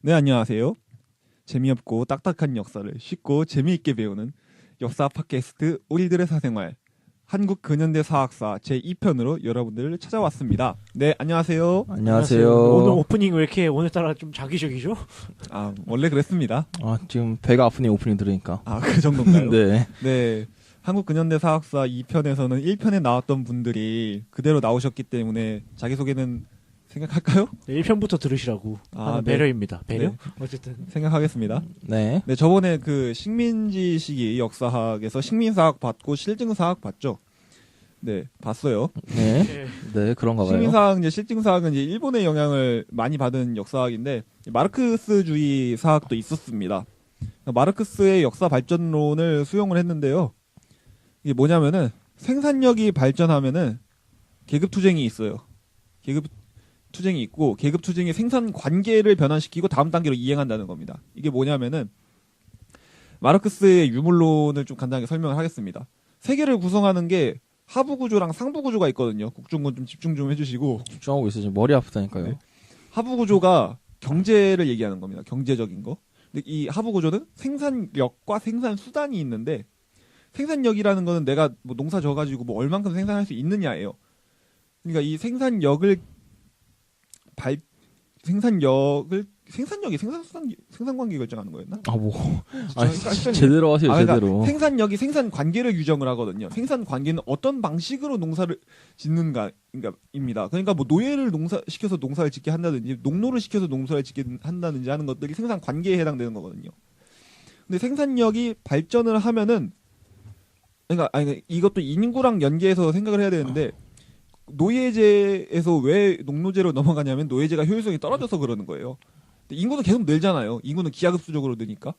네, 안녕하세요. 재미없고 딱딱한 역사를 쉽고 재미있게 배우는 역사 팟캐스트 우리들의 사생활 한국 근현대 사학사 제2편으로 여러분들을 찾아왔습니다. 네, 안녕하세요. 안녕하세요. 오늘 오프닝 왜 이렇게 오늘따라 좀 자기적이죠? 아, 원래 그랬습니다. 지금 배가 아프네 오프닝 들으니까. 아, 그 정도인가요? 네. 네. 한국 근현대 사학사 2편에서는 1편에 나왔던 분들이 그대로 나오셨기 때문에 자기소개는 생각할까요? 네, 1편부터 들으시라고 하는 네. 배려입니다. 배려? 네. 어쨌든 생각하겠습니다. 네. 네, 저번에 그 식민지 시기 역사학에서 식민사학 받고 실증사학 봤죠? 네, 봤어요. 네. 네. 네, 그런가 봐요. 식민사학, 이제 실증사학은 이제 일본의 영향을 많이 받은 역사학인데, 마르크스주의 사학도 있었습니다. 마르크스의 역사 발전론을 수용을 했는데요. 이게 뭐냐면은, 생산력이 발전하면은, 계급투쟁이 있어요. 계급투쟁이 있고, 계급투쟁이 생산 관계를 변환시키고 다음 단계로 이행한다는 겁니다. 이게 뭐냐면은, 마르크스의 유물론을 좀 간단하게 설명을 하겠습니다. 세계를 구성하는 게 하부구조랑 상부구조가 있거든요. 국중군 좀 집중 좀 해주시고. 집중하고 있어요. 지금 머리 아프다니까요. 네. 하부구조가 경제를 얘기하는 겁니다. 경제적인 거. 근데 이 하부구조는 생산력과 생산수단이 있는데, 생산력이라는 거는 내가 뭐 농사 져가지고 뭐 얼만큼 생산할 수 있느냐예요. 그러니까 이 생산력이 생산 관계 결정하는 거였나? 제대로 하세요, 그러니까 제대로. 생산력이 생산 관계를 규정을 하거든요. 생산 관계는 어떤 방식으로 농사를 짓는가입니다. 그러니까 뭐 노예를 시켜서 농사를 짓게 한다든지 농노를 시켜서 농사를 짓게 한다든지 하는 것들이 생산 관계에 해당되는 거거든요. 근데 생산력이 발전을 하면은 그러니까 이것도 인구랑 연계해서 생각을 해야 되는데 노예제에서 왜 농노제로 넘어가냐면 노예제가 효율성이 떨어져서 그러는 거예요. 근데 인구는 계속 늘잖아요. 인구는 기하급수적으로 느니까.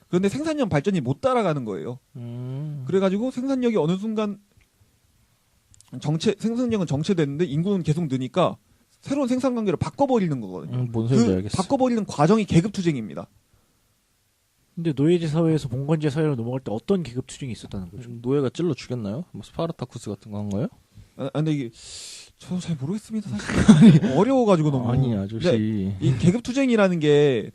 그런데 생산력 발전이 못 따라가는 거예요. 그래가지고 생산력이 어느 순간 생산력은 정체됐는데 인구는 계속 느니까 새로운 생산 관계를 바꿔버리는 거거든요. 뭔 소리인지 알겠어. 바꿔버리는 과정이 계급투쟁입니다. 근데 노예제 사회에서 봉건제 사회로 넘어갈 때 어떤 계급 투쟁이 있었다는 거죠? 노예가 찔러 죽였나요? 뭐 스파르타쿠스 같은 거 한 거예요? 근데 이게 저도 잘 모르겠습니다. 사실 어려워가지고 너무. 아니 아저씨. 이 계급투쟁이라는 게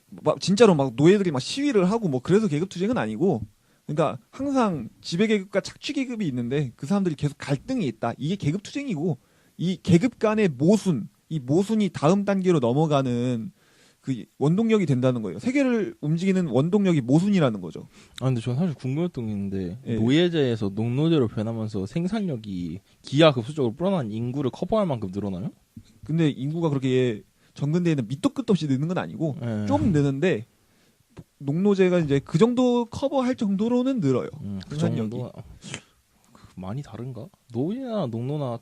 막 진짜로 막 노예들이 막 시위를 하고 뭐 그래서 계급투쟁은 아니고, 그러니까 항상 지배계급과 착취계급이 있는데 그 사람들이 계속 갈등이 있다. 이게 계급투쟁이고, 이 계급 간의 이 모순이 다음 단계로 넘어가는 그 원동력이 된다는 거예요. 세계를 움직이는 원동력이 모순이라는 거죠. 근데 저는 사실 궁금했던 게 있는데 예. 노예제에서 농노제로 변하면서 생산력이 기하급수적으로 불어난 인구를 커버할 만큼 늘어나요? 근데 인구가 그렇게 전근대에는 밑도 끝도 없이 느는 건 아니고 예. 좀 느는데 농노제가 이제 그 정도 커버할 정도로는 늘어요. 그 생산력이. 정도 많이 다른가? 노예나 농노나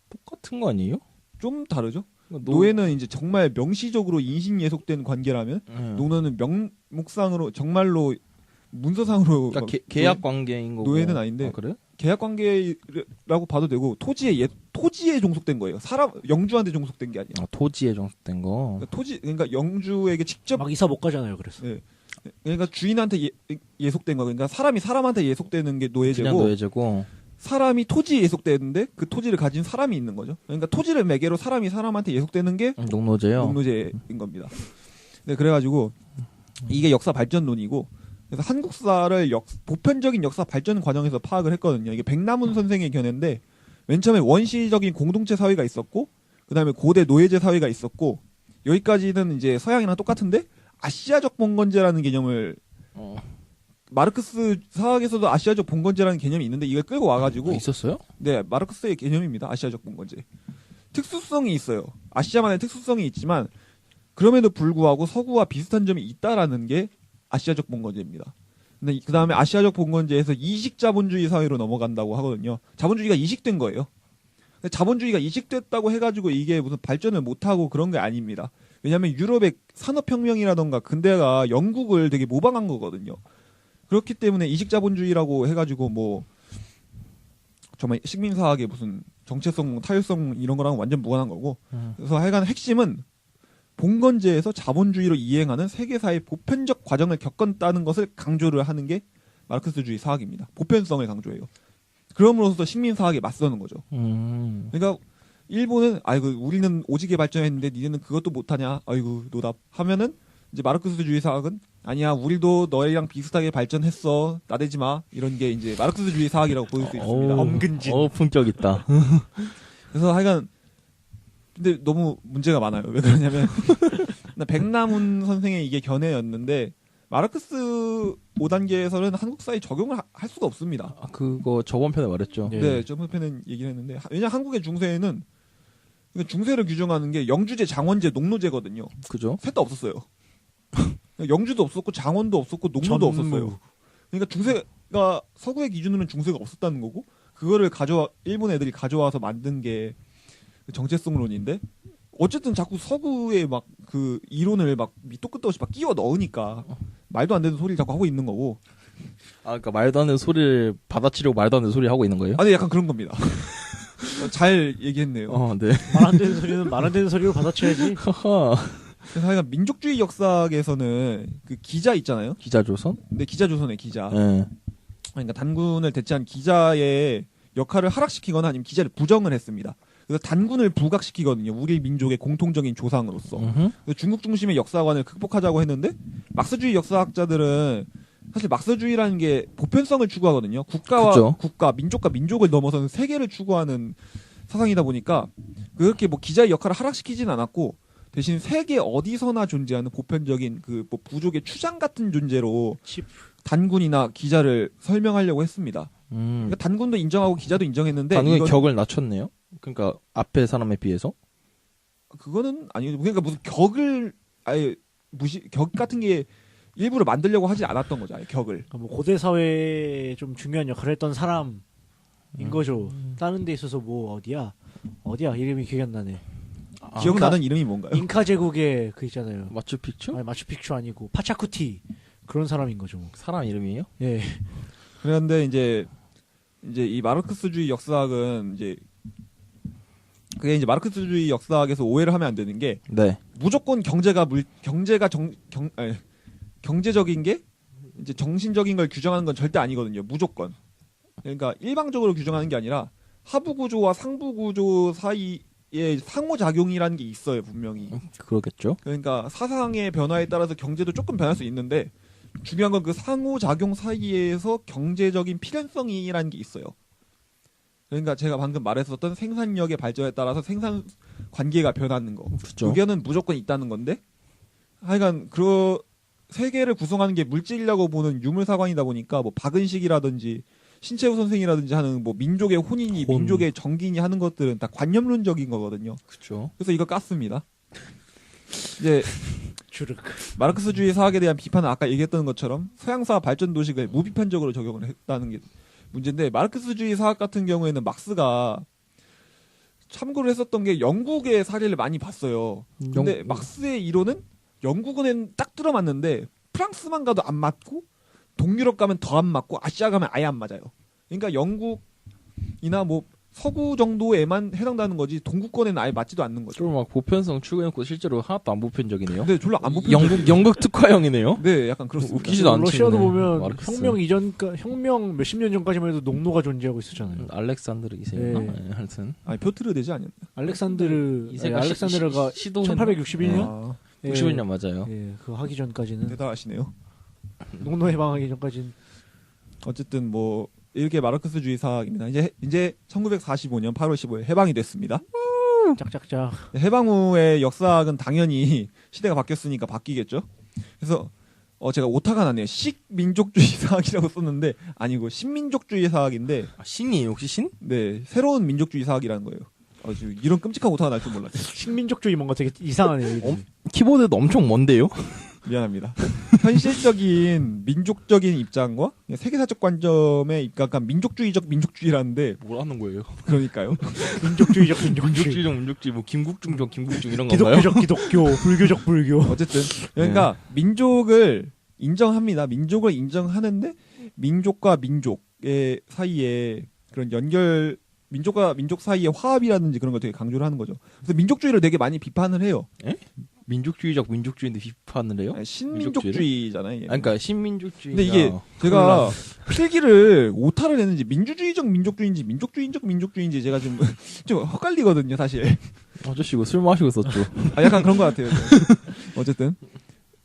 똑같은 거 아니에요? 좀 다르죠. 노예는 이제 정말 명시적으로 인신 예속된 관계라면 농노는 명목상으로 정말로 문서상으로 그러니까 계약 관계인 거고. 노예는 아닌데. 그래? 계약 관계라고 봐도 되고 토지에 종속된 거예요. 사람 영주한테 종속된 게 아니야. 토지에 종속된 거. 그러니까 영주에게 직접 막 이사 못 가잖아요. 그래서. 네. 그러니까 주인한테 예속된 거. 그러니까 사람이 사람한테 예속되는 게 노예제고. 그냥 노예제고. 사람이 토지에 예속되는데 그 토지를 가진 사람이 있는 거죠. 그러니까 토지를 매개로 사람이 사람한테 예속되는 게 농노제요. 농노제인 겁니다. 네, 그래가지고 이게 역사 발전론이고, 그래서 한국사를 보편적인 역사 발전 과정에서 파악을 했거든요. 이게 백남훈 선생의 견해인데, 맨 처음에 원시적인 공동체 사회가 있었고, 그 다음에 고대 노예제 사회가 있었고, 여기까지는 이제 서양이랑 똑같은데 아시아적 봉건제라는 개념을 마르크스 사학에서도 아시아적 봉건제라는 개념이 있는데 이걸 끌고 와가지고 있었어요? 네, 마르크스의 개념입니다. 아시아적 봉건제. 특수성이 있어요. 아시아만의 특수성이 있지만 그럼에도 불구하고 서구와 비슷한 점이 있다라는 게 아시아적 봉건제입니다. 근데 그 다음에 아시아적 봉건제에서 이식 자본주의 사회로 넘어간다고 하거든요. 자본주의가 이식된 거예요. 근데 자본주의가 이식됐다고 해가지고 이게 무슨 발전을 못하고 그런 게 아닙니다. 왜냐하면 유럽의 산업혁명이라던가 근대가 영국을 되게 모방한 거거든요. 그렇기 때문에 이식자본주의라고 해가지고 뭐 정말 식민사학의 무슨 정체성, 타율성 이런 거랑 완전 무관한 거고. 그래서 하여간 핵심은 봉건제에서 자본주의로 이행하는 세계사의 보편적 과정을 겪었다는 것을 강조를 하는 게 마르크스주의 사학입니다. 보편성을 강조해요. 그럼으로써 식민사학에 맞서는 거죠. 그러니까 일본은 아이고 우리는 오지게 발전했는데 니네는 그것도 못하냐? 아이고 노답 하면은 이제 마르크스주의 사학은 아니야 우리도 너희랑 비슷하게 발전했어 나대지 마 이런 게 이제 마르크스주의 사학이라고 보일 수 있습니다. 엄근진. 품격 있다. 그래서 하여간 근데 너무 문제가 많아요. 왜 그러냐면 백남훈 선생의 이게 견해였는데 마르크스 5단계에서는 한국 사회 적용을 할 수가 없습니다. 아, 그거 저번 편에 말했죠. 네. 네, 저번 편은 얘기를 했는데 왜냐 한국의 중세에는 중세를 규정하는 게 영주제, 장원제, 농노제거든요. 그죠? 셋 다 없었어요. 영주도 없었고 장원도 없었고 농노도 전무. 없었어요. 그러니까 중세가 서구의 기준으로는 중세가 없었다는 거고 그거를 일본 애들이 가져와서 만든 게 정체성론인데 어쨌든 자꾸 서구의 막 그 이론을 막 밑도 끝도 없이 막 끼워 넣으니까 말도 안 되는 소리를 자꾸 하고 있는 거고. 아, 그러니까 말도 안 되는 소리를 받아치려고 말도 안 되는 소리 하고 있는 거예요? 아니 약간 그런 겁니다. 잘 얘기했네요. 네. 말 안 되는 소리는 말 안 되는 소리로 받아쳐야지. 하하. 그래서 하여간 민족주의 역사학에서는 그 기자 있잖아요. 기자조선? 근데 기자조선의 기자. 예. 그러니까 단군을 대체한 기자의 역할을 하락시키거나 아니면 기자를 부정을 했습니다. 그래서 단군을 부각시키거든요. 우리 민족의 공통적인 조상으로서. 그래서 중국 중심의 역사관을 극복하자고 했는데 막스주의 역사학자들은 사실 막스주의라는 게 보편성을 추구하거든요. 국가와 그쵸. 국가, 민족과 민족을 넘어서는 세계를 추구하는 사상이다 보니까 그렇게 뭐 기자의 역할을 하락시키진 않았고 대신 세계 어디서나 존재하는 보편적인 그 뭐 부족의 추장 같은 존재로 단군이나 기자를 설명하려고 했습니다. 그러니까 단군도 인정하고 기자도 인정했는데 단군의 이건 격을 낮췄네요. 그러니까 앞에 사람에 비해서. 그거는 아니고 그러니까 무슨 격을 아예 격 같은 게 일부러 만들려고 하지 않았던 거죠. 아예 격을. 그러니까 뭐 고대 사회에 좀 중요한 역할을 했던 사람인 거죠. 다른 데 있어서 뭐 어디야 이름이 기억이 안 나네. 기억나는 이름이 뭔가요? 잉카 제국의 그 있잖아요. 마추픽추? 아니 마추픽추 아니고 파차쿠티 그런 사람인 거죠. 사람 이름이에요? 예. 그런데 이제 이 마르크스주의 역사학은 그게 이제 마르크스주의 역사학에서 오해를 하면 안 되는 게 네. 무조건 경제적인 게 이제 정신적인 걸 규정하는 건 절대 아니거든요. 무조건. 그러니까 일방적으로 규정하는 게 아니라 하부 구조와 상부 구조 사이에 상호작용이라는 게 있어요, 분명히. 그러겠죠. 그러니까 사상의 변화에 따라서 경제도 조금 변할 수 있는데 중요한 건 그 상호작용 사이에서 경제적인 필연성이라는 게 있어요. 그러니까 제가 방금 말했었던 생산력의 발전에 따라서 생산 관계가 변하는 거. 그렇죠. 의견은 무조건 있다는 건데 하여간 그 세계를 구성하는 게 물질이라고 보는 유물사관이다 보니까 뭐 박은식이라든지 신채호 선생이라든지 하는 뭐 민족의 혼인이 민족의 정기니 하는 것들은 다 관념론적인 거거든요. 그렇죠. 그래서 이거 깠습니다. 이제 주륵. 마르크스주의 사학에 대한 비판은 아까 얘기했던 것처럼 서양사 발전 도식을 무비판적으로 적용을 했다는 게 문제인데 마르크스주의 사학 같은 경우에는 막스가 참고를 했었던 게 영국의 사례를 많이 봤어요. 근데 막스의 이론은 영국은 딱 들어맞는데 프랑스만 가도 안 맞고 동유럽 가면 더 안 맞고 아시아 가면 아예 안 맞아요. 그러니까 영국이나 뭐 서구 정도에만 해당되는 거지 동구권에는 아예 맞지도 않는 거죠. 좀 막 보편성 추구해놓고 실제로 하나도 안 보편적이네요. 근데 졸라 안 보편적이에요. 영국 특화형이네요. 네, 약간 그렇습니다. 웃기지도 않죠. 러시아도 보면 마르크스. 혁명 몇십 년 전까지만 해도 농노가 존재하고 있었잖아요. 알렉산드르 이세였나? 네. 네, 하여튼 아니 표트르 되지 않았나? 알렉산드르가 시도했나? 1861년? 아, 61년 맞아요. 예, 그 하기 전까지는 대단하시네요. 농노 해방하기 전까지는 어쨌든 뭐 이렇게 마르크스주의 사학입니다. 이제 1945년 8월 15일 해방이 됐습니다. 짝짝짝. 해방 후의 역사학은 당연히 시대가 바뀌었으니까 바뀌겠죠. 그래서 제가 오타가 났네요. 식민족주의 사학이라고 썼는데 아니고 신민족주의 사학인데 신이에요 혹시 신? 네 새로운 민족주의 사학이라는 거예요. 이런 끔찍한 오타가 날 줄 몰랐어요. 식민족주의 뭔가 되게 이상하네요. 이름이. 키보드도 엄청 먼데요? 미안합니다. 현실적인 민족적인 입장과 세계사적 관점에 입각한 민족주의적 민족주의라는데 뭘 하는 거예요? 그러니까요. 민족주의적 민족주의. 민족주의적 민족주의 뭐 김국중적 김국중 이런 건가요? 기독교적 기독교, 불교적 불교. 어쨌든 그러니까 민족을 인정합니다. 민족을 인정하는데 민족과 민족의 사이에 그런 연결 민족과 민족 사이의 화합이라든지 그런 걸 되게 강조를 하는 거죠. 그래서 민족주의를 되게 많이 비판을 해요. 에? 민족주의인데 비판을 해요? 아니, 신민족주의잖아요. 이게. 아니, 그러니까 신민족주의. 근데 이게 제가 필기를 오타를 했는지 민족주의인지 민족주의인지 제가 좀 헷갈리거든요, 사실. 아저씨 이거 술 마시고 썼죠. 약간 그런 것 같아요. 어쨌든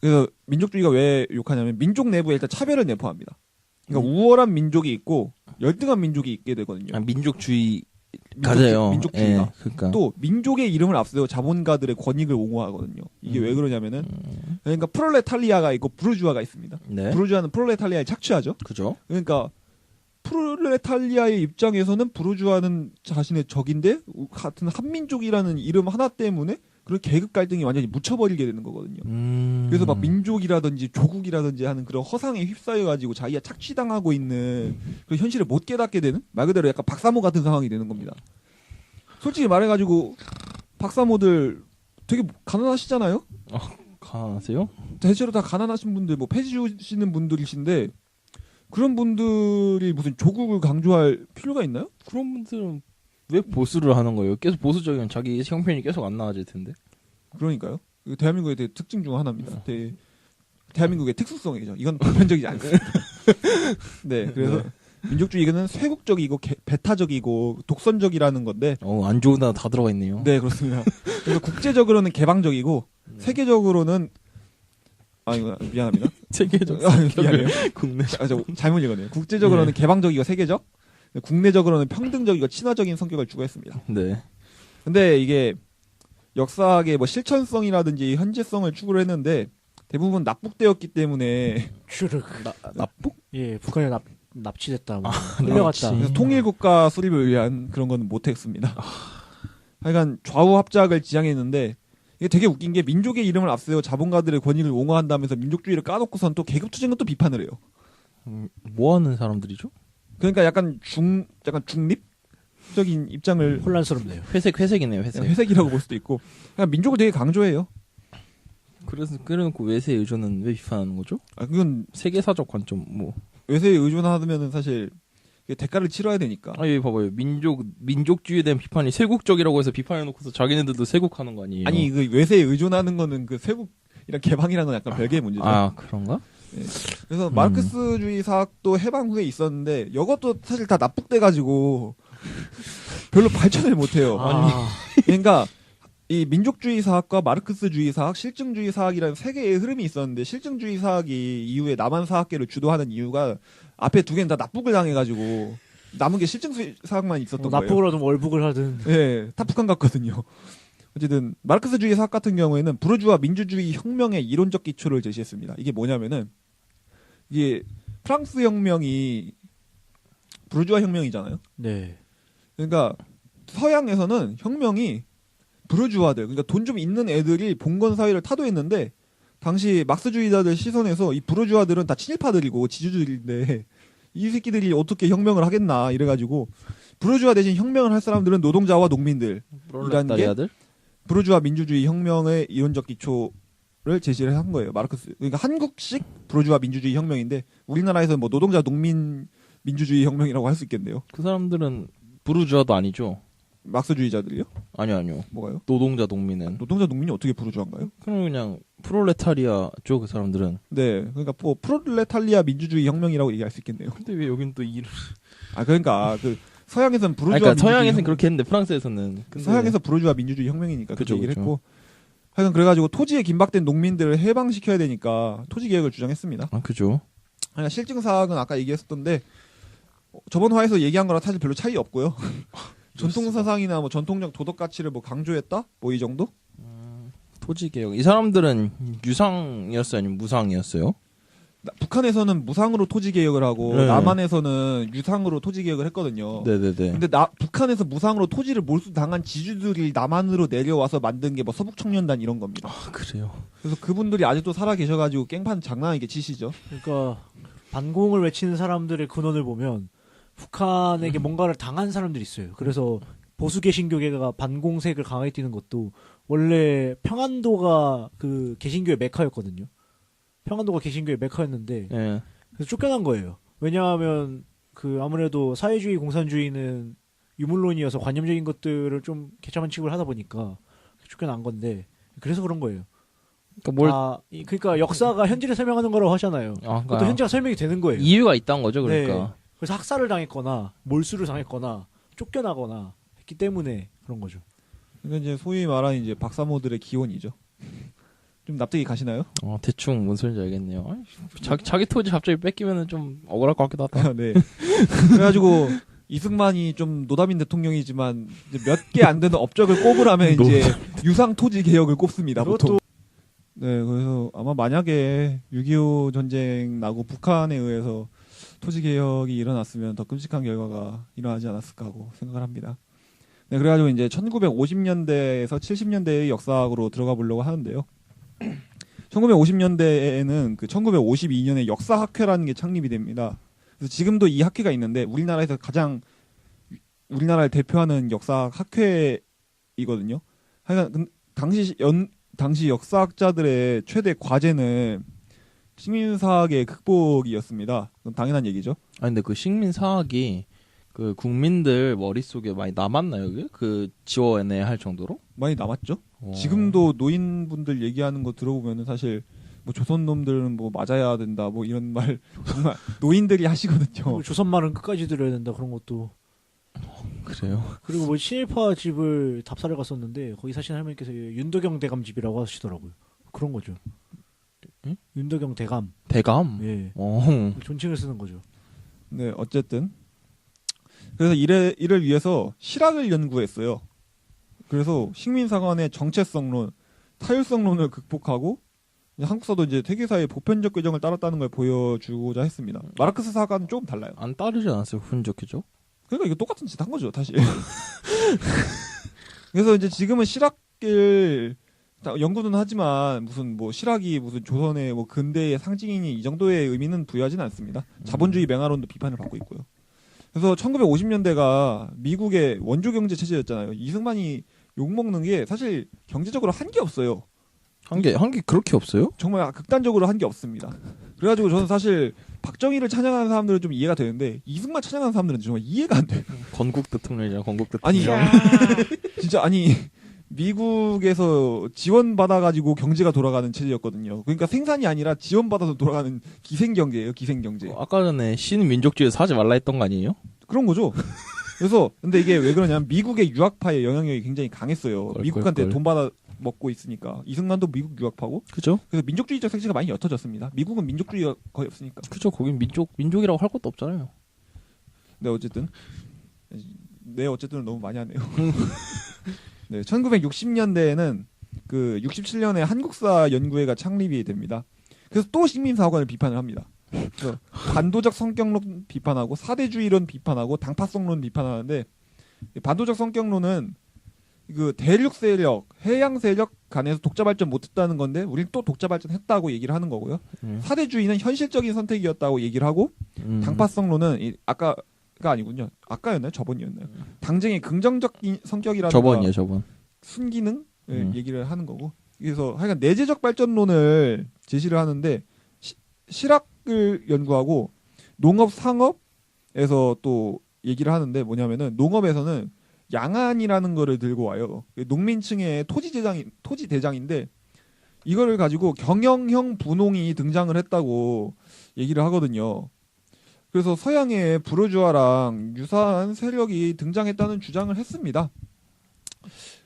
그래서 민족주의가 왜 욕하냐면 민족 내부에 일단 차별을 내포합니다. 그러니까 우월한 민족이 있고 열등한 민족이 있게 되거든요. 민족주의 가져요. 민족주의가. 예, 그러니까. 또 민족의 이름을 앞세워 자본가들의 권익을 옹호하거든요. 이게 왜 그러냐면은 그러니까 프롤레타리아가 있고 부르주아가 있습니다. 네. 부르주아는 프롤레타리아에 착취하죠. 그죠? 그러니까 프롤레타리아의 입장에서는 부르주아는 자신의 적인데 같은 한민족이라는 이름 하나 때문에 그런 계급 갈등이 완전히 묻혀버리게 되는 거거든요. 그래서 막 민족이라든지 조국이라든지 하는 그런 허상에 휩싸여가지고 자기가 착취당하고 있는 그 현실을 못 깨닫게 되는 말 그대로 약간 박사모 같은 상황이 되는 겁니다. 솔직히 말해가지고 박사모들 되게 가난하시잖아요. 가능하세요? 대체로 다 가난하신 분들, 뭐 폐지 주시는 분들이신데 그런 분들이 무슨 조국을 강조할 필요가 있나요? 그런 분들은 왜 보수를 하는 거예요? 계속 보수적이면 자기 형편이 계속 안 나아질 텐데. 그러니까요. 이거 대한민국의 특징 중 하나입니다. 대한민국의 특수성이죠. 이건 보편적이지 않습니다. 네, 그래서 민족주의는 쇄국적이고 배타적이고 독선적이라는 건데. 안 좋은 단어 다 들어가 있네요. 네, 그렇습니다. 그래서 국제적으로는 개방적이고 세계적으로는 이거 미안합니다. 세계적. 미안해요. 국내. 잘못 읽었네요. 국제적으로는 개방적이고 세계적, 국내적으로는 평등적이고 친화적인 성격을 추구했습니다. 네. 근데 이게 역사학의 뭐 실천성이라든지 현재성을 추구를 했는데 대부분 납북되었기 때문에 추르 납북? 예, 북한에 납치됐다. 뭐. 끌려갔다. 납치. 그래서 통일국가 수립을 위한 그런 건 못했습니다. 하여간 좌우 합작을 지향했는데 이게 되게 웃긴 게 민족의 이름을 앞세워 자본가들의 권익을 옹호한다면서 민족주의를 까놓고선 또 계급투쟁은 또 비판을 해요. 뭐 하는 사람들이죠? 그러니까 약간 중립적인 입장을 혼란스럽네요. 회색이네요, 회색. 회색이라고 볼 수도 있고 그냥 민족을 되게 강조해요. 그래서 그래놓고 외세 의존은 왜 비판하는 거죠? 그건 세계사적 관점 뭐. 외세에 의존하면은 사실 대가를 치러야 되니까. 여기 봐봐요. 민족주의에 대한 비판이 세국적이라고 해서 비판해놓고서 자기네들도 세국하는 거 아니에요? 아니 그 외세에 의존하는 거는 그 세국이랑 개방이라는 건 약간 별개의 문제죠. 그런가? 네. 그래서 마르크스주의 사학도 해방 후에 있었는데 이것도 사실 다 납북돼가지고 별로 발전을 못해요. 그러니까 이 민족주의 사학과 마르크스주의 사학, 실증주의 사학이라는 세 개의 흐름이 있었는데 실증주의 사학이 이후에 남한 사학계를 주도하는 이유가 앞에 두 개는 다 납북을 당해가지고 남은 게 실증주의 사학만 있었던 거예요. 납북을 하든 월북을 하든. 네, 다 북한 갔거든요. 어쨌든 마르크스주의 사학 같은 경우에는 부르주아 민주주의 혁명의 이론적 기초를 제시했습니다. 이게 뭐냐면은 이게 프랑스 혁명이 부르주아 혁명이잖아요. 네. 그러니까 서양에서는 혁명이 부르주아들, 그러니까 돈 좀 있는 애들이 봉건 사회를 타도했는데 당시 막스주의자들 시선에서 이 부르주아들은 다 친일파들이고 지주들인데 이 새끼들이 어떻게 혁명을 하겠나 이래가지고 부르주아 대신 혁명을 할 사람들은 노동자와 농민들이라는 게 부르주아 민주주의 혁명의 이론적 기초를 제시를 한 거예요. 마르크스. 그러니까 한국식 부르주아 민주주의 혁명인데 우리나라에서는 뭐 노동자 농민 민주주의 혁명이라고 할 수 있겠네요. 그 사람들은 부르주아도 아니죠. 막스주의자들이요? 아니요. 뭐가요? 노동자 농민은. 노동자 농민이 어떻게 부르주아인가요? 그냥 프롤레타리아죠, 그 사람들은. 네, 그러니까 뭐 프롤레타리아 민주주의 혁명이라고 얘기할 수 있겠네요. 근데 왜 여긴 또 이름? 그러니까 그 서양에서는 부르주아 그러니까 민주주의 서양에서는 그렇게 했는데 프랑스에서는. 근데 서양에서 부르주아 민주주의 혁명이니까 그렇게 얘기를 그쵸. 했고. 하여간 그래가지고 토지에 긴박된 농민들을 해방시켜야 되니까 토지 개혁을 주장했습니다. 그죠. 그러니까 실증 사학은 아까 얘기했었던데 저번 화에서 얘기한 거랑 사실 별로 차이 없고요. 전통 사상이나 뭐 전통적 도덕 가치를 뭐 강조했다? 뭐 이 정도? 토지 개혁. 이 사람들은 유상이었어요, 아니면 무상이었어요? 북한에서는 무상으로 토지 개혁을 하고 네. 남한에서는 유상으로 토지 개혁을 했거든요. 네네네. 근데 북한에서 무상으로 토지를 몰수당한 지주들이 남한으로 내려와서 만든 게 뭐 서북청년단 이런 겁니다. 그래요. 그래서 그분들이 아직도 살아 계셔가지고 깽판 장난 아니게 치시죠. 그러니까 반공을 외치는 사람들의 근원을 보면 북한에게 뭔가를 당한 사람들이 있어요. 그래서 보수 개신교계가 반공색을 강하게 띠는 것도 원래 평안도가 그 개신교의 메카였거든요. 평안도가 개신교의 메카였는데 예. 그래서 쫓겨난 거예요. 왜냐하면 그 아무래도 사회주의 공산주의는 유물론이어서 관념적인 것들을 좀 개차반칙을 하다 보니까 쫓겨난 건데 그래서 그런 거예요. 그러니까 역사가 현지를 설명하는 거라고 하잖아요. 그것도 그러니까 현지가 설명이 되는 거예요. 이유가 있다는 거죠, 네. 그러니까. 그래서 학살을 당했거나 몰수를 당했거나 쫓겨나거나 했기 때문에 그런 거죠. 그러니까 이제 소위 말하는 이제 박사모들의 기원이죠. 좀 납득이 가시나요? 대충 뭔 소리인지 알겠네요. 자기 토지 갑자기 뺏기면은 좀 억울할 것 같기도 하다. 네. 그래가지고 이승만이 좀 노담인 대통령이지만 몇 개 안 되는 업적을 꼽으라면 이제 유상 토지 개혁을 꼽습니다. 보통. 네, 그래서 아마 만약에 6.25 전쟁 나고 북한에 의해서 토지 개혁이 일어났으면 더 끔찍한 결과가 일어나지 않았을까 하고 생각을 합니다. 네, 그래가지고 이제 1950년대에서 70년대의 역사학으로 들어가 보려고 하는데요. 1950년대에는 그 1952년에 역사학회라는 게 창립이 됩니다. 그래서 지금도 이 학회가 있는데 우리나라에서 가장 우리나라를 대표하는 역사학회이거든요. 하여간 당시 역사학자들의 최대 과제는 식민사학의 극복이었습니다. 그건 당연한 얘기죠. 근데 그 식민사학이 그 국민들 머릿속에 많이 남았나요, 그게? 그 지워내야 할 정도로? 많이 남았죠. 지금도 노인분들 얘기하는 거 들어보면은 사실 뭐 조선 놈들은 뭐 맞아야 된다 뭐 이런 말 정말 노인들이 하시거든요. 조선말은 끝까지 들어야 된다 그런 것도. 그래요? 그리고 뭐 친일파 집을 답사를 갔었는데 거기 사신 할머니께서 윤도경 대감 집이라고 하시더라고요. 그런 거죠. 응? 윤도경 대감. 대감? 예. 존칭을 쓰는 거죠. 네, 어쨌든 그래서 이를 위해서 실학을 연구했어요. 그래서 식민사관의 정체성론, 타율성론을 극복하고 한국사도 이제 세계사의 보편적 규정을 따랐다는 걸 보여주고자 했습니다. 마르크스 사관은 조금 달라요. 안 따르지 않았어요, 훈적이죠? 그러니까 이거 똑같은 짓 한 거죠, 사실. 그래서 이제 지금은 실학을 연구는 하지만 무슨 뭐 실학이 무슨 조선의 뭐 근대의 상징이니 이 정도의 의미는 부여하지는 않습니다. 자본주의 맹아론도 비판을 받고 있고요. 그래서 1950년대가 미국의 원조 경제 체제였잖아요. 이승만이 욕먹는 게 사실 경제적으로 한 게 없어요. 한 게 그렇게 없어요? 정말 극단적으로 한 게 없습니다. 그래가지고 저는 사실 박정희를 찬양하는 사람들은 좀 이해가 되는데 이승만 찬양하는 사람들은 정말 이해가 안 돼요. 건국 대통령이잖아, 건국 아니 대통령. 진짜 아니 미국에서 지원받아가지고 경제가 돌아가는 체제였거든요. 그러니까 생산이 아니라 지원받아서 돌아가는 기생경제예요. 기생경제. 아까 전에 신민족주의에서 하지 말라 했던 거 아니에요? 그런 거죠. 그래서 근데 이게 왜 그러냐면 미국의 유학파의 영향력이 굉장히 강했어요. 미국한테 돈 받아 먹고 있으니까. 이승만도 미국 유학파고. 그죠? 그래서 민족주의적 색채가 많이 옅어졌습니다. 미국은 민족주의가 거의 없으니까. 그죠. 거긴 민족이라고 할 것도 없잖아요. 네, 어쨌든 너무 많이 하네요. 네, 1960년대에는 그 67년에 한국사 연구회가 창립이 됩니다. 그래서 또 식민사관을 비판을 합니다. 그래서 반도적 성격론 비판하고 사대주의론 비판하고 당파성론 비판하는데 반도적 성격론은 그 대륙 세력, 해양 세력 간에서 독자 발전 못했다는 건데 우리는 또 독자 발전했다고 얘기를 하는 거고요. 사대주의는 현실적인 선택이었다고 얘기를 하고 당파성론은 아까가 아니군요. 아까였나요? 저번이었나요? 당쟁의 긍정적인 성격이라는 저번이에요, 저번. 순기능 얘기를 하는 거고. 그래서 하여간 내재적 발전론을 제시를 하는데 실학을 연구하고 농업 상업에서 또 얘기를 하는데 뭐냐면은 농업에서는 양안이라는 거를 들고 와요. 농민층의 토지 대장인데 이거를 가지고 경영형 분홍이 등장을 했다고 얘기를 하거든요. 그래서 서양의 부르주아랑 유사한 세력이 등장했다는 주장을 했습니다.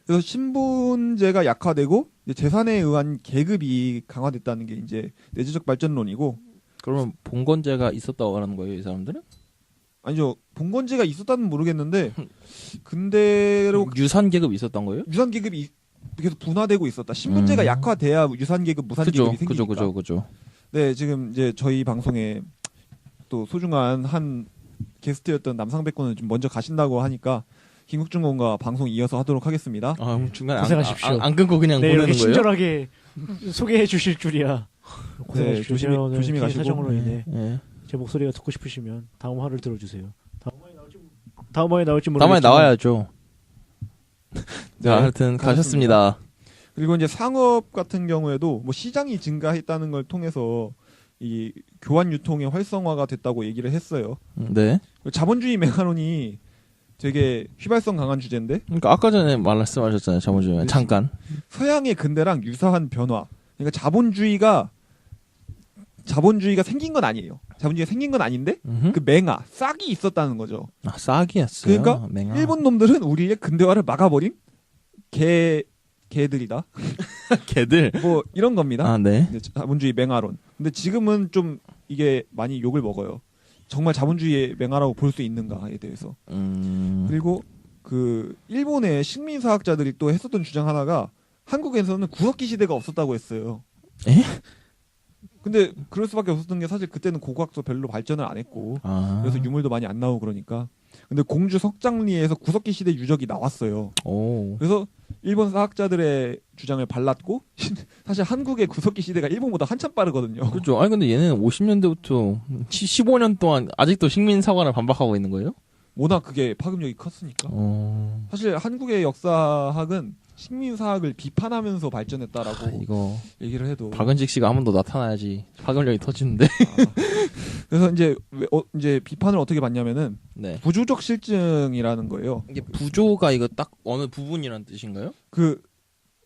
그래서 신분제가 약화되고 재산에 의한 계급이 강화됐다는 게 이제 내재적 발전론이고. 그러면 봉건제가 있었다고 말하는 거예요, 이 사람들은? 아니죠. 봉건제가 있었다는 모르겠는데 근대로 유산 계급이 있었던 거예요? 유산 계급이 계속 분화되고 있었다. 신분제가 약화돼야 유산 계급, 무산 계급이 생기니까. 그죠. 네, 지금 이제 저희 방송에 또 소중한 한 게스트였던 남상백군은 좀 먼저 가신다고 하니까 김국준공과 방송 이어서 하도록 하겠습니다. 중간에 고생하십시오. 안 끊고 그냥 네, 보내는 이렇게 거예요? 친절하게 소개해 주실 줄이야. 네, 조심히 가시고. 사정으로 인해 네. 제 목소리가 듣고 싶으시면 다음 화를 들어주세요. 다음 화에 나올지 모르겠지만 다음에 나와야죠. 네, 하여튼 가셨습니다. 그리고 이제 상업 같은 경우에도 뭐 시장이 증가했다는 걸 통해서 이 교환 유통의 활성화가 됐다고 얘기를 했어요. 네. 자본주의 메가론이 되게 휘발성 강한 주제인데. 그러니까 아까 전에 말씀하셨잖아요, 자본주의. 잠깐. 서양의 근대랑 유사한 변화. 그러니까 자본주의가 생긴 건 아니에요. 자본주의가 생긴 건 아닌데 그 맹아 싹이 있었다는 거죠. 아, 싹이었어요. 그러니까 맹아. 일본 놈들은 우리의 근대화를 막아버린 개들이다. 개들. 뭐 이런 겁니다. 아, 네. 이제 자본주의 맹아론. 근데 지금은 좀 이게 많이 욕을 먹어요. 정말 자본주의의 맹아라고 볼 수 있는가에 대해서. 그리고 그 일본의 식민사학자들이 또 했었던 주장 하나가 한국에서는 구석기 시대가 없었다고 했어요. 에? 근데 그럴 수밖에 없었던 게 사실 그때는 고고학도 별로 발전을 안 했고 아. 그래서 유물도 많이 안 나오고 그러니까. 근데 공주 석장리에서 구석기 시대 유적이 나왔어요. 오. 그래서 일본 사학자들의 주장을 발랐고 사실 한국의 구석기 시대가 일본보다 한참 빠르거든요. 그렇죠. 아니 근데 얘는 50년대부터 15년 동안 아직도 식민 사관을 반박하고 있는 거예요? 워낙 그게 파급력이 컸으니까. 사실 한국의 역사학은 식민사학을 비판하면서 발전했다라고 이거 얘기를 해도 박은식 씨가 한 번 더 나타나야지 파급력이 터지는데. 그래서 이제 비판을 어떻게 받냐면은 네. 부조적 실증이라는 거예요. 이게 부조가 이거 딱 어느 부분이란 뜻인가요? 그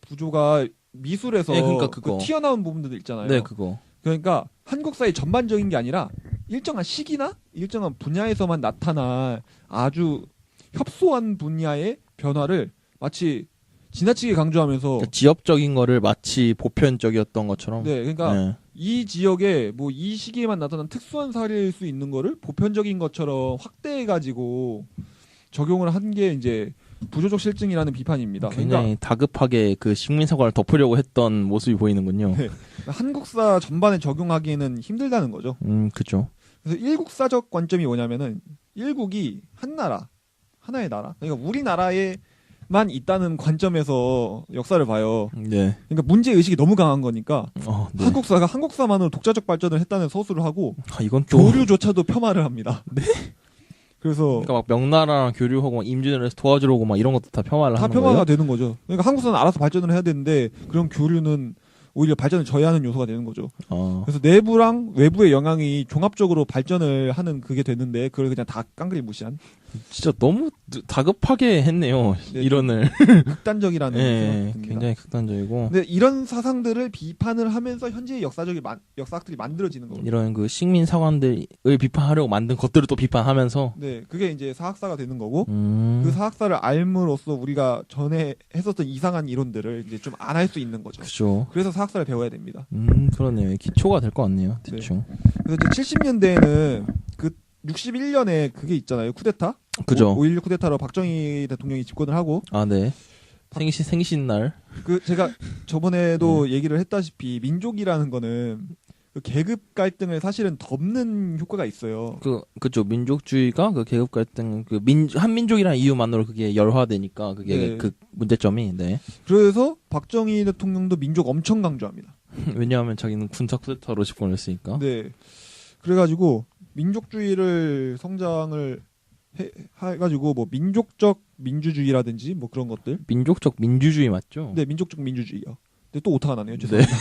부조가 미술에서 네, 그러니까 그거. 그 튀어나온 부분들 있잖아요. 네, 그거. 그러니까 한국 사회 전반적인 게 아니라 일정한 시기나 일정한 분야에서만 나타날 아주 협소한 분야의 변화를 마치 지나치게 강조하면서 그러니까 지역적인 거를 마치 보편적이었던 것처럼. 네, 그러니까 네. 이 지역에 뭐 이 시기에만 나타난 특수한 사례일 수 있는 거를 보편적인 것처럼 확대해 가지고 적용을 한 게 이제 부조적 실증이라는 비판입니다. 굉장히 다급하게 그 식민 사관을 덮으려고 했던 모습이 보이는군요. 네. 한국사 전반에 적용하기에는 힘들다는 거죠. 그죠. 그래서 일국사적 관점이 뭐냐면은 일국이 한 나라, 하나의 나라. 그러니까 우리나라에만 있다는 관점에서 역사를 봐요. 네. 그러니까 문제 의식이 너무 강한 거니까 네. 한국사가 한국사만으로 독자적 발전을 했다는 서술을 하고 아, 이건 또 교류조차도 폄하를 합니다. 네. 그래서 그러니까 막 명나라랑 교류하고 막 임진왜란에서 도와주러 오고 막 이런 것도 다 폄하를 다 하는 폄하가 거예요? 되는 거죠. 그러니까 한국사는 알아서 발전을 해야 되는데 그런 교류는 오히려 발전을 저해하는 요소가 되는 거죠. 그래서 내부랑 외부의 영향이 종합적으로 발전을 하는 그게 되는데 그걸 그냥 다 깡그리 무시한 진짜 너무 다급하게 했네요. 네, 이론을. 극단적이라는 네, 생각이 듭니다. 굉장히 극단적이고. 근데 이런 사상들을 비판을 하면서 현재의 역사학들이 만들어지는 거거든요. 이런 그 식민 사관들을 비판하려고 만든 것들을 또 비판하면서. 네, 그게 이제 사학사가 되는 거고 그 그 사학사를 알므로써 우리가 전에 했었던 이상한 이론들을 이제 좀 안 할 수 있는 거죠. 그죠. 그래서 사학사를 배워야 됩니다. 그러네요. 기초가 될 것 같네요. 대충. 그래서 이제 70년대에는 그 61년에 그게 있잖아요. 쿠데타? 그죠. 5.16 쿠데타로 박정희 대통령이 집권을 하고 아, 네. 생신 날. 그 제가 저번에도 얘기를 했다시피 민족이라는 거는 그 계급 갈등을 사실은 덮는 효과가 있어요. 그죠. 민족주의가 그 계급 갈등, 한민족이라는 이유만으로 그게 열화되니까 그게 네. 그 문제점이, 네. 그래서 박정희 대통령도 민족 엄청 강조합니다. 왜냐하면 자기는 군사 쿠데타로 집권했으니까. 네. 그래가지고 민족주의를 성장을 해가지고 뭐 민족적 민주주의라든지 뭐 그런 것들. 민족적 민주주의 맞죠? 네, 민족적 민주주의요. 근데 또 오타가 나네요. 네. 죄송합니다.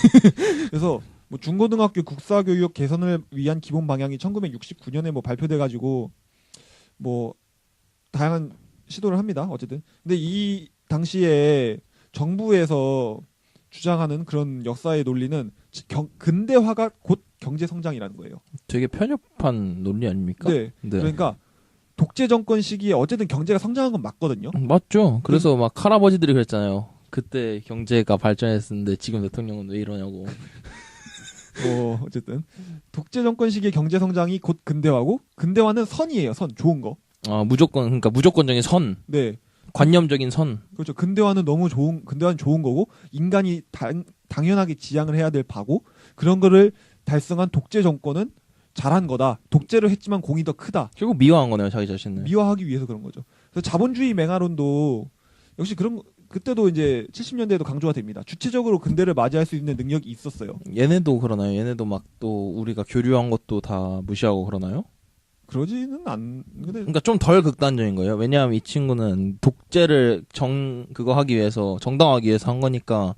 그래서 뭐 중고등학교 국사교육 개선을 위한 기본 방향이 1969년에 뭐 발표돼가지고 뭐 다양한 시도를 합니다. 어쨌든. 근데 이 당시에 정부에서 주장하는 그런 역사의 논리는 근대화가 곧 경제 성장이라는 거예요. 되게 편협한 논리 아닙니까? 네. 그러니까 독재 정권 시기에 어쨌든 경제가 성장한 건 맞거든요. 맞죠. 그래서 막 할아버지들이 그랬잖아요. 그때 경제가 발전했었는데 지금 대통령은 왜 이러냐고. 어쨌든 독재 정권 시기의 경제 성장이 곧 근대화고 근대화는 선이에요. 선 좋은 거. 아, 그러니까 무조건적인 선. 네. 관념적인 선. 그렇죠. 근대화는 좋은 거고 인간이 당연하게 지향을 해야 될 바고 그런 거를 달성한 독재 정권은 잘한 거다. 독재를 했지만 공이 더 크다. 결국 미화한 거네요, 자기 자신을. 미화하기 위해서 그런 거죠. 그래서 자본주의 맹아론도 역시 그때도 이제 70년대에도 강조가 됩니다. 주체적으로 근대를 맞이할 수 있는 능력이 있었어요. 얘네도 그러나요? 얘네도 막 또 우리가 교류한 것도 다 무시하고 그러나요? 그러지는 근데 그러니까 좀 덜 극단적인 거예요. 왜냐하면 이 친구는 독재를 정당화하기 위해서 한 거니까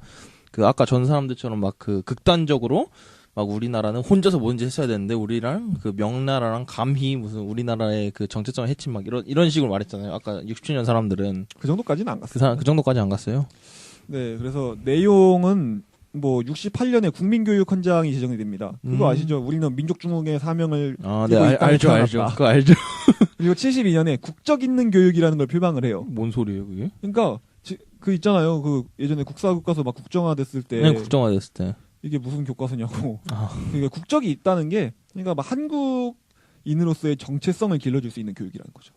그 아까 전 사람들처럼 막 그 극단적으로 막 우리나라는 혼자서 뭔지 했어야 되는데 우리랑 그 명나라랑 감히 무슨 우리나라의 그 정체성을 해친 막 이런 식으로 말했잖아요. 아까 67년 사람들은 그 정도까지는 안 갔어요. 그 정도까지 안 갔어요. 네, 그래서 내용은 뭐 68년에 국민교육헌장이 제정이 됩니다. 그거 아시죠? 우리는 민족중흥의 사명을 아, 띠고 이 땅을 알죠. 태어났다. 그거 알죠. 그리고 72년에 국적 있는 교육이라는 걸 표방을 해요. 뭔 소리예요, 그게? 그러니까 그 있잖아요. 그 예전에 국사교과서 막 국정화됐을 때 네, 국정화 됐을 때. 이게 무슨 교과서냐고. 아. 그러니까 국적이 있다는 게 그러니까 막 한국인으로서의 정체성을 길러줄 수 있는 교육이라는 거죠.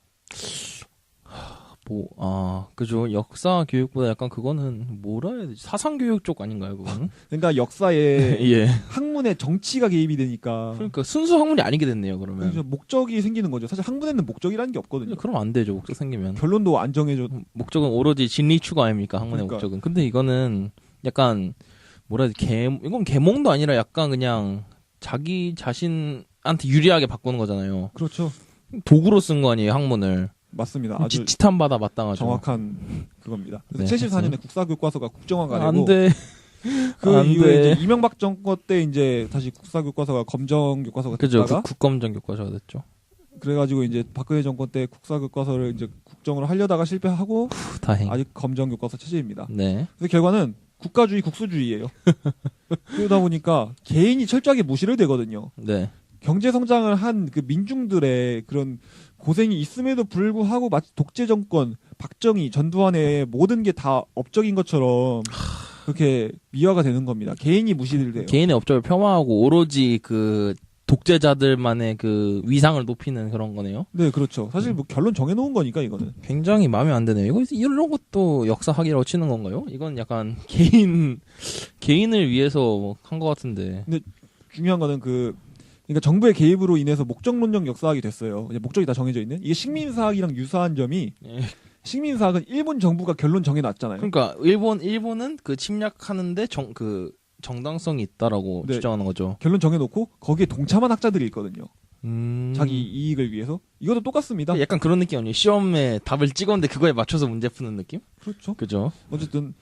그죠. 역사 교육보다 약간 그거는 뭐라 해야 되지? 사상 교육 쪽 아닌가요, 그거는? 그러니까 역사에 예. 학문에 정치가 개입이 되니까 그러니까 순수 학문이 아니게 됐네요, 그러면. 그래서 목적이 생기는 거죠. 사실 학문에는 목적이라는 게 없거든요. 그럼 안 되죠, 목적 생기면. 결론도 안 정해져. 목적은 오로지 진리 추구 아닙니까, 학문의 그러니까. 목적은. 근데 이거는 약간 뭐라 해야 되지? 이건 계몽도 아니라 약간 그냥 자기 자신한테 유리하게 바꾸는 거잖아요. 그렇죠. 도구로 쓴 거 아니에요, 학문을. 맞습니다. 아주 지탄받아 마땅하죠. 정확한 그겁니다. 그래서 네, 74년에 국사교과서가 국정화가 되고 안 돼. 그 안 이후에 돼. 이제 이명박 정권 때 이제 다시 국사교과서가 검정교과서가 그죠. 됐다가 국검정 교과서가 됐죠. 그래가지고 이제 박근혜 정권 때 국사교과서를 이제 국정을 하려다가 실패하고 다행. 아직 검정교과서 체제입니다. 네. 그래서 결과는 국가주의 국수주의예요. 그러다 보니까 개인이 철저하게 무시를 되거든요. 네. 경제 성장을 한 그 민중들의 그런 고생이 있음에도 불구하고 마치 독재 정권, 박정희, 전두환의 모든 게 다 업적인 것처럼 그렇게 미화가 되는 겁니다. 개인이 무시를 돼요. 개인의 업적을 폄하하고 오로지 그 독재자들만의 그 위상을 높이는 그런 거네요. 네, 그렇죠. 사실 뭐 결론 정해놓은 거니까 이거는. 굉장히 마음에 안 드네요. 이거 이런 것도 역사학이라고 치는 건가요? 이건 약간 개인을 위해서 한 것 같은데. 중요한 거는 그러니까 정부의 개입으로 인해서 목적론적 역사학이 됐어요. 이제 목적이 다 정해져 있는. 이게 식민사학이랑 유사한 점이 예. 식민사학은 일본 정부가 결론 정해놨잖아요. 그러니까 일본은 그 침략하는데 정당성이 있다라고 네. 주장하는 거죠. 결론 정해놓고 거기에 동참한 학자들이 있거든요. 자기 음. 이익을 위해서. 이것도 똑같습니다. 약간 그런 느낌 아니에요? 시험에 답을 찍었는데 그거에 맞춰서 문제 푸는 느낌? 그렇죠. 그죠? 어쨌든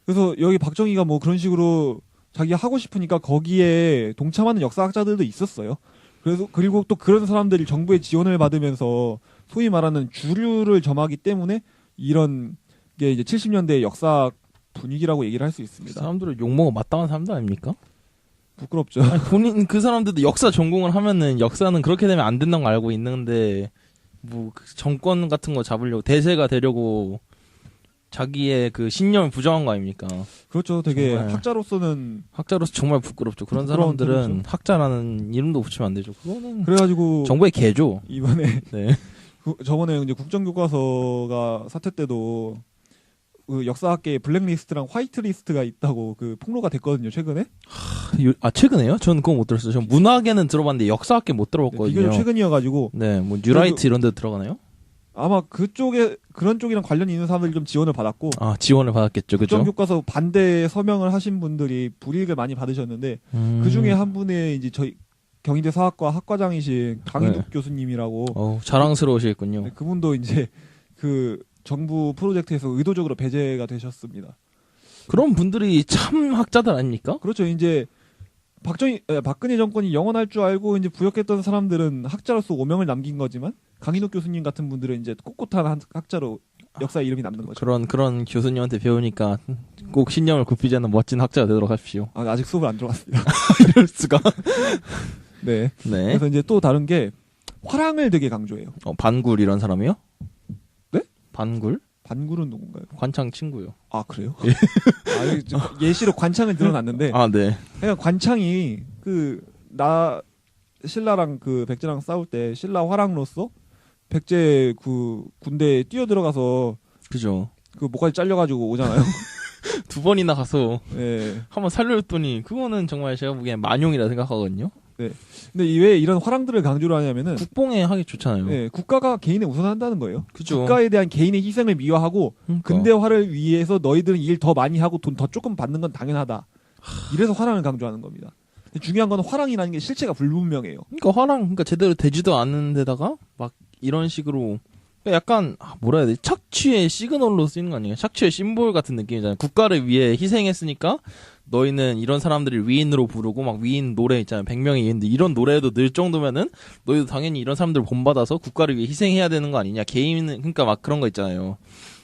그래서 여기 박정희가 뭐 그런 식으로 자기가 하고 싶으니까 거기에 동참하는 역사학자들도 있었어요. 그리고 또 그런 사람들이 정부의 지원을 받으면서 소위 말하는 주류를 점하기 때문에 이런 게 이제 70년대 역사 분위기라고 얘기를 할 수 그 있습니다. 사람들은 욕먹어 마땅한 사람들 아닙니까? 부끄럽죠. 아니, 본인 그 사람들도 역사 전공을 하면은 역사는 그렇게 되면 안 된다는 걸 알고 있는데 뭐그 정권 같은 거 잡으려고 대세가 되려고 자기의 그 신념을 부정한 거 아닙니까? 그렇죠. 되게 정말. 학자로서는 학자로서 정말 부끄럽죠. 그런 부끄러운 사람들은 일이죠. 학자라는 이름도 붙이면 안 되죠. 그거는 그래가지고 정부의 개죠. 이번에 네. 저번에 이제 국정교과서가 사태 때도 그 역사학계에 블랙리스트랑 화이트리스트가 있다고 그 폭로가 됐거든요. 최근에. 최근에요? 저는 그거 못 들었어요. 전 문학에는 들어봤는데 역사학계 못 네, 들어봤거든요. 비교적 최근이어가지고 네, 뭐 뉴라이트 이런 데 들어가나요? 아마 그런 쪽이랑 관련이 있는 사람들이 좀 지원을 받았고 아, 지원을 받았겠죠. 그죠? 국정교과서 반대 서명을 하신 분들이 불이익을 많이 받으셨는데 그 중에 한 분의 이제 저희 경희대 사학과 학과장이신 강인욱 네. 교수님이라고 자랑스러우시겠군요. 네, 그분도 이제 그 정부 프로젝트에서 의도적으로 배제가 되셨습니다. 그런 분들이 참 학자들 아닙니까? 그렇죠. 이제 박근혜 정권이 영원할 줄 알고 이제 부역했던 사람들은 학자로서 오명을 남긴 거지만 강인욱 교수님 같은 분들은 이제 꼿꼿한 학자로 역사에 이름이 남는 거죠. 그런 교수님한테 배우니까 꼭 신념을 굽히지 않는 멋진 학자가 되도록 하십시오. 아직 수업을 안 들어갔습니다. 이럴 수가. 네. 네. 그래서 이제 또 다른 게 화랑을 되게 강조해요. 반굴 이런 사람이요? 네? 반굴? 반굴은 누군가요? 관창 친구요. 아 그래요? 예시로 관창을 늘어놨는데 아, 네. 그러니까 관창이 신라랑 그 백제랑 싸울 때 신라 화랑으로서 백제 그 군대에 뛰어들어가서 그죠. 그 목까지 잘려가지고 오잖아요. 2번이나 가서 네. 한번 살려줬더니 그거는 정말 제가 보기엔 만용이라 생각하거든요. 근데 왜 이런 화랑들을 강조를 하냐면은 국뽕에 하기 좋잖아요. 네, 국가가 개인을 우선한다는 거예요. 그죠. 국가에 대한 개인의 희생을 미화하고 그러니까. 근대화를 위해서 너희들은 일 더 많이 하고 돈 더 조금 받는 건 당연하다. 이래서 화랑을 강조하는 겁니다. 근데 중요한 건 화랑이라는 게 실체가 불분명해요. 그러니까 제대로 되지도 않는 데다가 막 이런 식으로 그러니까 약간 뭐라 해야 되지? 착취의 시그널로 쓰이는 거 아니에요? 착취의 심볼 같은 느낌이잖아요. 국가를 위해 희생했으니까 너희는 이런 사람들을 위인으로 부르고 막 위인 노래 있잖아요. 100명의 위인들 이런 노래도 늘 정도면은 너희도 당연히 이런 사람들 본받아서 국가를 위해 희생해야 되는 거 아니냐? 개인은 그러니까 막 그런 거 있잖아요.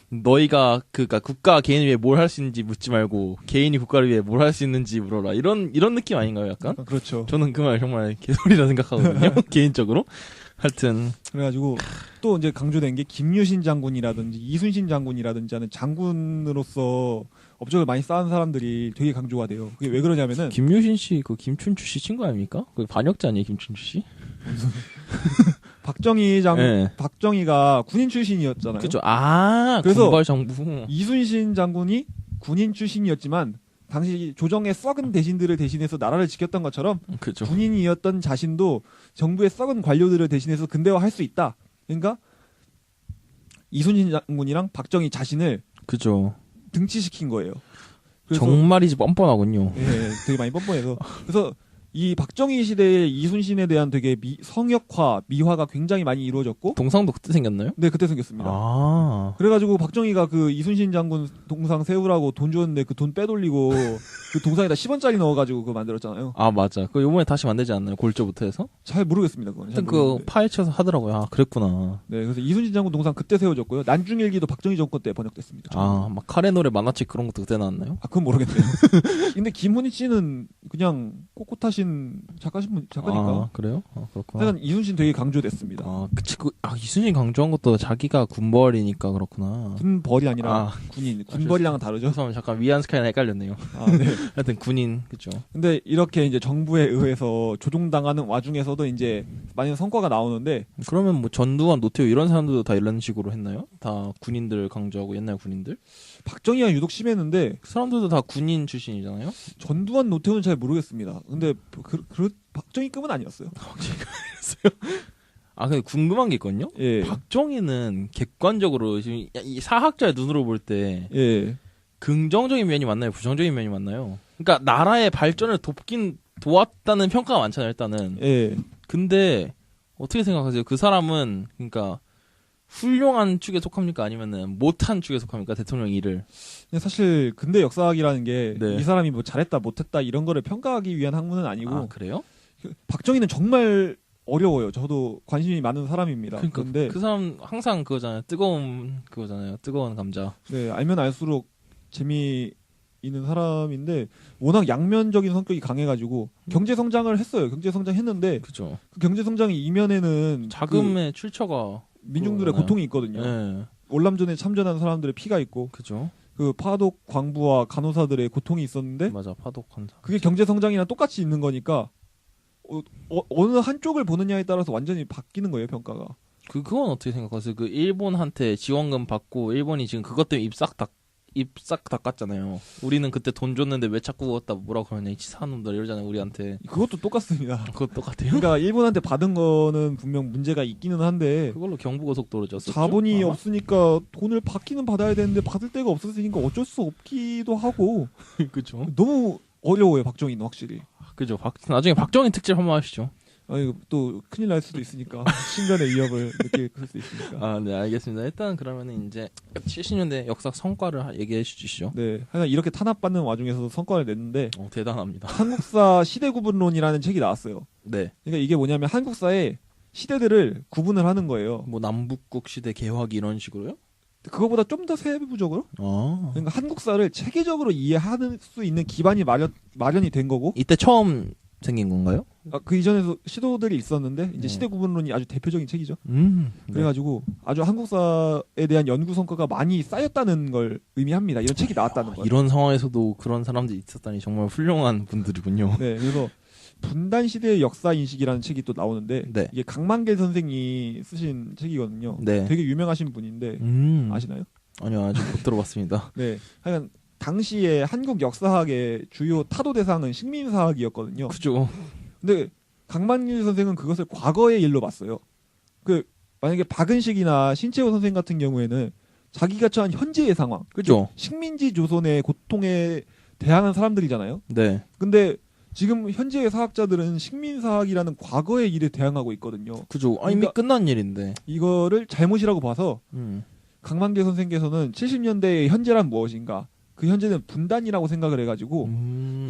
너희가 그니까 국가 개인을 위해 뭘 할 수 있는지 묻지 말고 개인이 국가를 위해 뭘 할 수 있는지 물어라. 이런 느낌 아닌가요, 약간? 그렇죠. 저는 그 말 정말 개소리라 생각하거든요. 개인적으로. 하여튼 그래가지고 또 이제 강조된 게 김유신 장군이라든지 이순신 장군이라든지 하는 장군으로서 업적을 많이 쌓은 사람들이 되게 강조가 돼요. 그게 왜 그러냐면은 김유신 씨 그 김춘추 씨 친구 아닙니까? 그 반역자 아니에요, 김춘추 씨? 네. 박정희가 군인 출신이었잖아요. 그죠. 아, 그래서 군발 정부. 이순신 장군이 군인 출신이었지만 당시 조정의 썩은 대신들을 대신해서 나라를 지켰던 것처럼 그죠. 군인이었던 자신도 정부의 썩은 관료들을 대신해서 근대화할 수 있다. 그러니까 이순신 장군이랑 박정희 자신을 그죠. 등치시킨 거예요. 그래서 정말이지 뻔뻔하군요. 예, 되게 많이 뻔뻔해서 그래서 이 박정희 시대의 이순신에 대한 되게 성역화, 미화가 굉장히 많이 이루어졌고 동상도 그때 생겼나요? 네, 그때 생겼습니다. 아. 그래가지고 박정희가 그 이순신 장군 동상 세우라고 돈 줬는데 그 돈 빼돌리고 그 동상에다 10원짜리 넣어가지고 그거 만들었잖아요. 아, 맞아. 그거 요번에 다시 만들지 않나요? 골조부터 해서? 잘 모르겠습니다. 그건. 잘 하여튼 그 모르겠는데. 파헤쳐서 하더라고요. 아, 그랬구나. 네, 그래서 이순신 장군 동상 그때 세워졌고요. 난중일기도 박정희 정권 때 번역됐습니다. 아, 막 카레 노래 만화책 그런 것도 그때 나왔나요? 그건 모르겠네요. 근데 김훈희 씨는 그냥 꼿꼿하신 작가니까. 아, 그래요? 아, 그렇구나. 하여간 이순신 되게 강조됐습니다. 아, 그치. 이순신 강조한 것도 자기가 군벌이니까 그렇구나. 군벌이 아니라 아. 군인. 군벌이랑은 다르죠. 죄송합니다. 잠깐 위안 스카이랑 헷갈렸네요. 아, 네. 하여튼 군인, 그죠. 근데 이렇게 이제 정부에 의해서 조종당하는 와중에서도 이제 많은 성과가 나오는데 그러면 뭐 전두환, 노태우 이런 사람들도 다 이런 식으로 했나요? 다 군인들 강조하고 옛날 군인들? 박정희가 유독 심했는데 그 사람들도 다 군인 출신이잖아요? 전두환, 노태우는 잘 모르겠습니다. 근데 박정희급은 아니었어요. 아, 근데 궁금한 게 있거든요? 예. 박정희는 객관적으로 지금 이 사학자의 눈으로 볼 때 예. 긍정적인 면이 맞나요? 부정적인 면이 맞나요? 그러니까 나라의 발전을 도왔다는 평가가 많잖아요, 일단은. 예. 근데 어떻게 생각하세요? 그 사람은 그러니까 훌륭한 축에 속합니까? 아니면은 못한 축에 속합니까? 대통령 일을. 근데 사실 근대 역사학이라는 게 이 네. 사람이 뭐 잘했다 못했다 이런 거를 평가하기 위한 학문은 아니고 아, 그래요? 박정희는 정말 어려워요. 저도 관심이 많은 사람입니다. 그러니까 그런데 그 사람 항상 그거잖아요. 뜨거운 그거잖아요. 뜨거운 감자. 네, 알면 알수록 재미있는 사람인데 워낙 양면적인 성격이 강해가지고 경제 성장을 했어요. 경제 성장했는데 그죠. 그 경제 성장의 이면에는 자금의 출처가 그 민중들의 그거잖아요. 고통이 있거든요. 네. 월남전에 참전한 사람들의 피가 있고 그죠. 그 파독 광부와 간호사들의 고통이 있었는데 맞아. 파독 환자. 그게 경제 성장이랑 똑같이 있는 거니까 어느 한쪽을 보느냐에 따라서 완전히 바뀌는 거예요, 평가가. 그건 어떻게 생각하세요? 그 일본한테 지원금 받고 일본이 지금 그것 때문에 입 싹 닦았잖아요. 우리는 그때 돈 줬는데 왜 자꾸 그었다 뭐라고 그러냐 이 치사한 놈들 이러잖아요, 우리한테. 그것도 똑같습니다. 그것 똑같아요. 그러니까 일본한테 받은 거는 분명 문제가 있기는 한데 그걸로 경부고속도로 졌었죠. 자본이 아마? 없으니까 돈을 받기는 받아야 되는데 받을 데가 없었으니까 어쩔 수 없기도 하고 그죠. 너무 어려워요, 박정희는 확실히. 그죠. 나중에 박정희 특집 한번 하시죠. 아니 또 큰일 날 수도 있으니까 신변의 위협을 느낄 수 있으니까. 아, 네, 알겠습니다. 일단 그러면은 이제 70년대 역사 성과를 얘기해 주시죠. 네, 하여간 이렇게 탄압받는 와중에서도 성과를 냈는데 대단합니다. 한국사 시대 구분론이라는 책이 나왔어요. 네. 그러니까 이게 뭐냐면 한국사의 시대들을 구분을 하는 거예요. 뭐 남북국 시대 개화기 이런 식으로요? 그거보다 좀 더 세부적으로. 아. 그러니까 한국사를 체계적으로 이해할 수 있는 기반이 마련이 된 거고. 이때 처음 생긴 건가요? 그 이전에도 시도들이 있었는데 이제 네. 시대 구분론이 아주 대표적인 책이죠. 네. 그래가지고 아주 한국사에 대한 연구 성과가 많이 쌓였다는 걸 의미합니다. 이런 책이 나왔다는 거예요. 이런 상황에서도 그런 사람들이 있었다니 정말 훌륭한 분들이군요. 네, 그래서 분단 시대의 역사 인식이라는 책이 또 나오는데 네. 이게 강만길 선생이 쓰신 책이거든요. 네. 되게 유명하신 분인데 아시나요? 아니요, 아직 못 들어봤습니다. 네, 하여간 당시에 한국 역사학의 주요 타도 대상은 식민사학이었거든요. 그죠. 근데 강만길 선생은 그것을 과거의 일로 봤어요. 만약에 박은식이나 신채호 선생 같은 경우에는 자기가 처한 현재의 상황, 그죠. 식민지 조선의 고통에 대항한 사람들이잖아요. 네. 근데 지금 현재의 사학자들은 식민사학이라는 과거의 일에 대항하고 있거든요. 그죠. 이미 그러니까 끝난 일인데. 이거를 잘못이라고 봐서 강만길 선생께서는 70년대의 현재란 무엇인가? 그 현재는 분단이라고 생각을 해가지고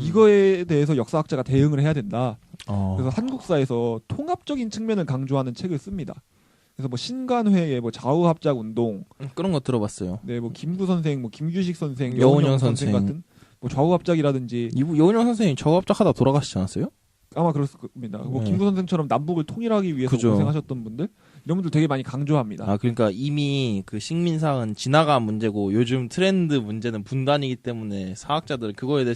이거에 대해서 역사학자가 대응을 해야 된다. 그래서 한국사에서 통합적인 측면을 강조하는 책을 씁니다. 그래서 뭐 신간회의, 뭐 좌우합작 운동, 그런 거 들어봤어요. 네, 뭐 김구 선생, 뭐 김규식 선생, 여운형 선생 선생. 같은 뭐 좌우합작이라든지 여운형 선생님 저합작하다 돌아가시지 않았어요? 아마 그렇을 겁니다. 뭐 네. 김구 선생처럼 남북을 통일하기 위해서 그죠. 고생하셨던 분들 이런 분들 되게 많이 강조합니다. 아, 그러니까 이미 그 식민사학은 지나간 문제고 요즘 트렌드 문제는 분단이기 때문에 사학자들은 그거에 대해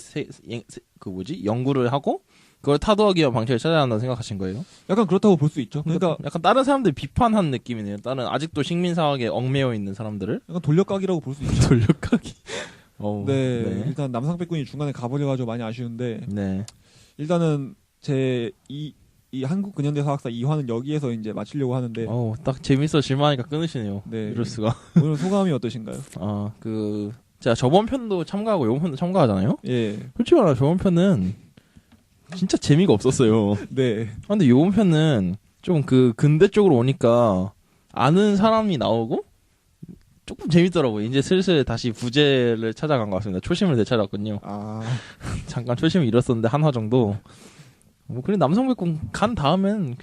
연구를 하고 그걸 타도하기 위한 방식을 찾아야 한다고 생각하신 거예요? 약간 그렇다고 볼 수 있죠. 그러니까 약간 다른 사람들 비판한 느낌이네요. 다른 아직도 식민사학에 얽매여 있는 사람들을 약간 돌려까기라고 볼 수 있죠. 돌려가기. 네, 네. 일단 남상백군이 중간에 가버려가지고 많이 아쉬운데 네. 일단은 제 이 한국 근현대 사학사 2화는 여기에서 이제 마치려고 하는데 딱 재밌어질만 하니까 끊으시네요. 네. 이럴 수가. 오늘 소감이 어떠신가요? 제가 저번 편도 참가하고 이번 편도 참가하잖아요? 예, 솔직히 말하면 저번 편은 진짜 재미가 없었어요. 네, 근데 이번 편은 좀 그 근대 쪽으로 오니까 아는 사람이 나오고 조금 재밌더라고요. 이제 슬슬 다시 부제를 찾아간 것 같습니다. 초심을 되찾았군요. 아, 잠깐 초심을 잃었었는데 한 화 정도. 뭐 그래 남성백군 간 다음엔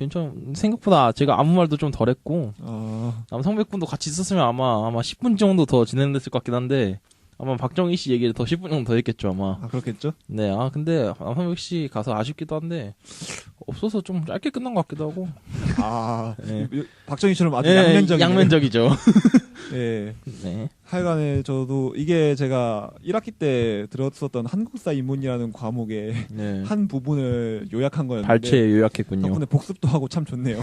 생각보다 제가 아무 말도 좀 덜했고 남성백군도 같이 있었으면 아마 10분 정도 더 진행됐을 것 같긴 한데 아마 박정희 씨 얘기를 더 10분 정도 더 했겠죠 아마. 그렇겠죠? 네, 근데 남성백 씨 가서 아쉽기도 한데 없어서 좀 짧게 끝난 것 같기도 하고. 네. 박정희처럼 아주 네, 양면적이네요. 양면적이죠. 예. 네. 하여간에 저도 이게 제가 1학기 때 들었었던 한국사 인문이라는 과목의 네. 한 부분을 요약한 거였는데 발췌에 요약했군요. 덕분에 복습도 하고 참 좋네요.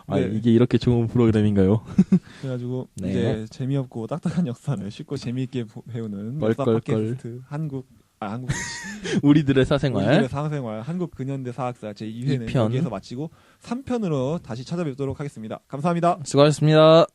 네. 이게 이렇게 좋은 프로그램인가요? 그래가지고 네. 이제 재미없고 딱딱한 역사를 쉽고 재미있게 배우는 역사 껄껄껄. 팟캐스트 한국 우리들의 사생활. 우리들의 사생활 한국 근현대 사학사 제 2회는 2편. 여기에서 마치고 3편으로 다시 찾아뵙도록 하겠습니다. 감사합니다. 수고하셨습니다.